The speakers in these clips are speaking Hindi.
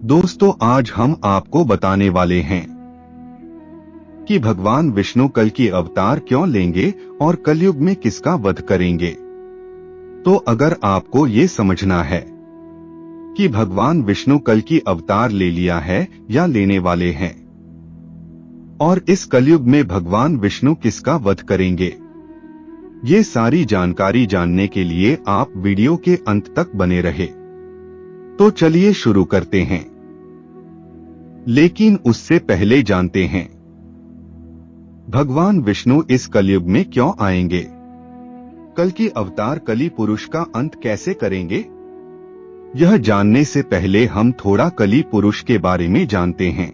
दोस्तों, आज हम आपको बताने वाले हैं कि भगवान विष्णु कल की अवतार क्यों लेंगे और कलयुग में किसका वध करेंगे। तो अगर आपको ये समझना है कि भगवान विष्णु कल की अवतार ले लिया है या लेने वाले हैं और इस कलयुग में भगवान विष्णु किसका वध करेंगे, ये सारी जानकारी जानने के लिए आप वीडियो के अंत तक बने रहे। तो चलिए शुरू करते हैं। लेकिन उससे पहले जानते हैं भगवान विष्णु इस कलयुग में क्यों आएंगे, कल की अवतार कली पुरुष का अंत कैसे करेंगे। यह जानने से पहले हम थोड़ा कली पुरुष के बारे में जानते हैं।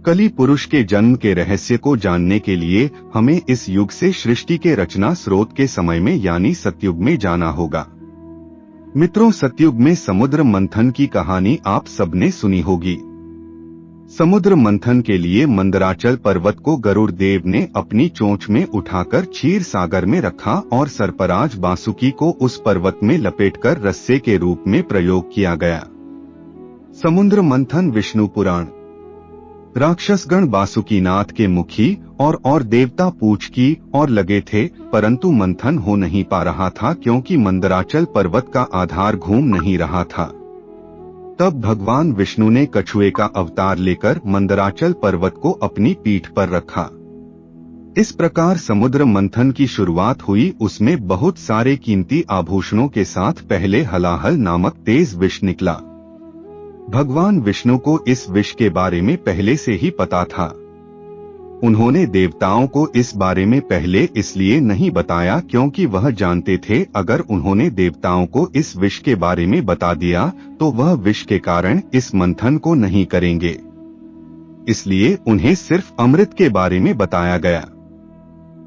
कली पुरुष के जन्म के रहस्य को जानने के लिए हमें इस युग से सृष्टि के रचना स्रोत के समय में यानी सतयुग में जाना होगा। मित्रों, सतयुग में समुद्र मंथन की कहानी आप सबने सुनी होगी। समुद्र मंथन के लिए मंदराचल पर्वत को गरुड़ देव ने अपनी चोंच में उठाकर क्षीर सागर में रखा और सर्पराज बासुकी को उस पर्वत में लपेटकर रस्से के रूप में प्रयोग किया गया। समुद्र मंथन विष्णु पुराण। राक्षसगण बासुकीनाथ के मुखी और देवता पूछ की और लगे थे, परंतु मंथन हो नहीं पा रहा था क्योंकि मंदराचल पर्वत का आधार घूम नहीं रहा था। तब भगवान विष्णु ने कछुए का अवतार लेकर मंदराचल पर्वत को अपनी पीठ पर रखा। इस प्रकार समुद्र मंथन की शुरुआत हुई। उसमें बहुत सारे कीमती आभूषणों के साथ पहले हलाहल नामक तेज विष निकला। भगवान विष्णु को इस विष के बारे में पहले से ही पता था। उन्होंने देवताओं को इस बारे में पहले इसलिए नहीं बताया क्योंकि वह जानते थे अगर उन्होंने देवताओं को इस विष के बारे में बता दिया तो वह विष के कारण इस मंथन को नहीं करेंगे। इसलिए उन्हें सिर्फ अमृत के बारे में बताया गया।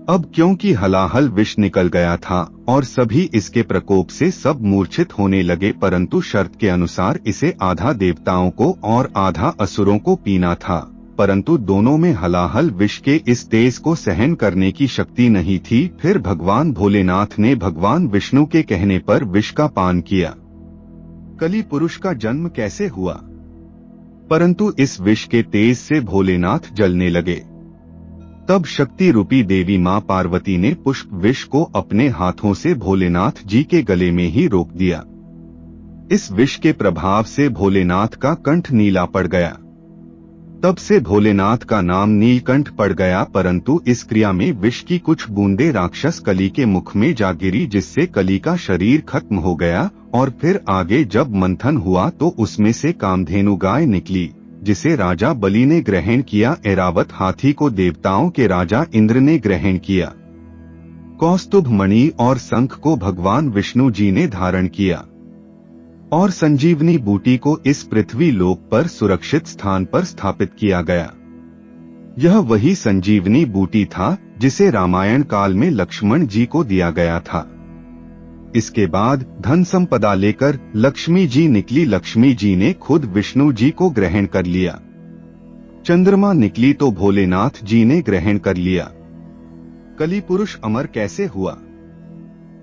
अब क्योंकि हलाहल विष निकल गया था और सभी इसके प्रकोप से सब मूर्छित होने लगे, परंतु शर्त के अनुसार इसे आधा देवताओं को और आधा असुरों को पीना था, परंतु दोनों में हलाहल विष के इस तेज को सहन करने की शक्ति नहीं थी। फिर भगवान भोलेनाथ ने भगवान विष्णु के कहने पर विष का पान किया। कली पुरुष का जन्म कैसे हुआ, परंतु इस विष के तेज से भोलेनाथ जलने लगे। तब शक्ति रूपी देवी मां पार्वती ने पुष्प विष को अपने हाथों से भोलेनाथ जी के गले में ही रोक दिया। इस विष के प्रभाव से भोलेनाथ का कंठ नीला पड़ गया। तब से भोलेनाथ का नाम नीलकंठ पड़ गया, परंतु इस क्रिया में विष की कुछ बूंदें राक्षस कली के मुख में जा गिरी, जिससे कली का शरीर खत्म हो गया। और फिर आगे जब मंथन हुआ तो उसमें से कामधेनु गाय निकली, जिसे राजा बलि ने ग्रहण किया। ऐरावत हाथी को देवताओं के राजा इंद्र ने ग्रहण किया। कौस्तुभ मणि और शंख को भगवान विष्णु जी ने धारण किया और संजीवनी बूटी को इस पृथ्वी लोक पर सुरक्षित स्थान पर स्थापित किया गया। यह वही संजीवनी बूटी था जिसे रामायण काल में लक्ष्मण जी को दिया गया था। इसके बाद धन संपदा लेकर लक्ष्मी जी निकली। लक्ष्मी जी ने खुद विष्णु जी को ग्रहण कर लिया। चंद्रमा निकली तो भोलेनाथ जी ने ग्रहण कर लिया। कली पुरुष अमर कैसे हुआ?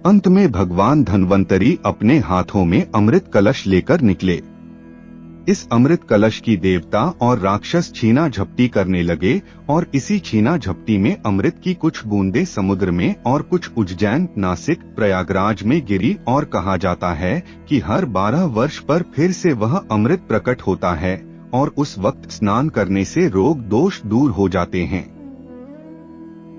अंत में भगवान धन्वंतरी अपने हाथों में अमृत कलश लेकर निकले। इस अमृत कलश की देवता और राक्षस छीना झपटी करने लगे और इसी छीना झपटी में अमृत की कुछ बूंदें समुद्र में और कुछ उज्जैन, नासिक, प्रयागराज में गिरी। और कहा जाता है कि हर 12 वर्ष पर फिर से वह अमृत प्रकट होता है और उस वक्त स्नान करने से रोग दोष दूर हो जाते हैं।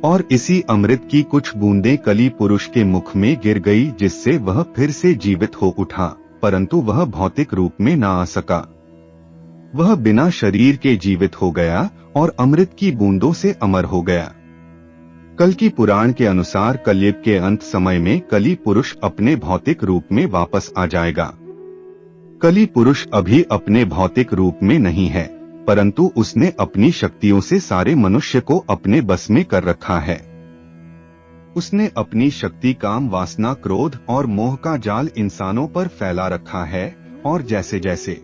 और इसी अमृत की कुछ बूंदें कली पुरुष के मुख में गिर गई, जिससे वह फिर से जीवित हो उठा, परंतु वह भौतिक रूप में न आ सका। वह बिना शरीर के जीवित हो गया और अमृत की बूंदों से अमर हो गया। कल की पुराण के अनुसार कलयुग के अंत समय में कली पुरुष अपने भौतिक रूप में वापस आ जाएगा। कली पुरुष अभी अपने भौतिक रूप में नहीं है, परंतु उसने अपनी शक्तियों से सारे मनुष्य को अपने बस में कर रखा है। उसने अपनी शक्ति, काम, वासना, क्रोध और मोह का जाल इंसानों पर फैला रखा है और जैसे जैसे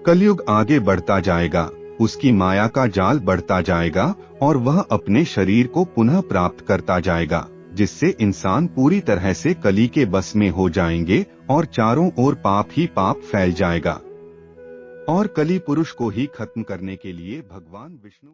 कलयुग आगे बढ़ता जाएगा उसकी माया का जाल बढ़ता जाएगा और वह अपने शरीर को पुनः प्राप्त करता जाएगा, जिससे इंसान पूरी तरह से कली के बस में हो जाएंगे और चारों ओर पाप ही पाप फैल जाएगा। और कली पुरुष को ही खत्म करने के लिए भगवान विष्णु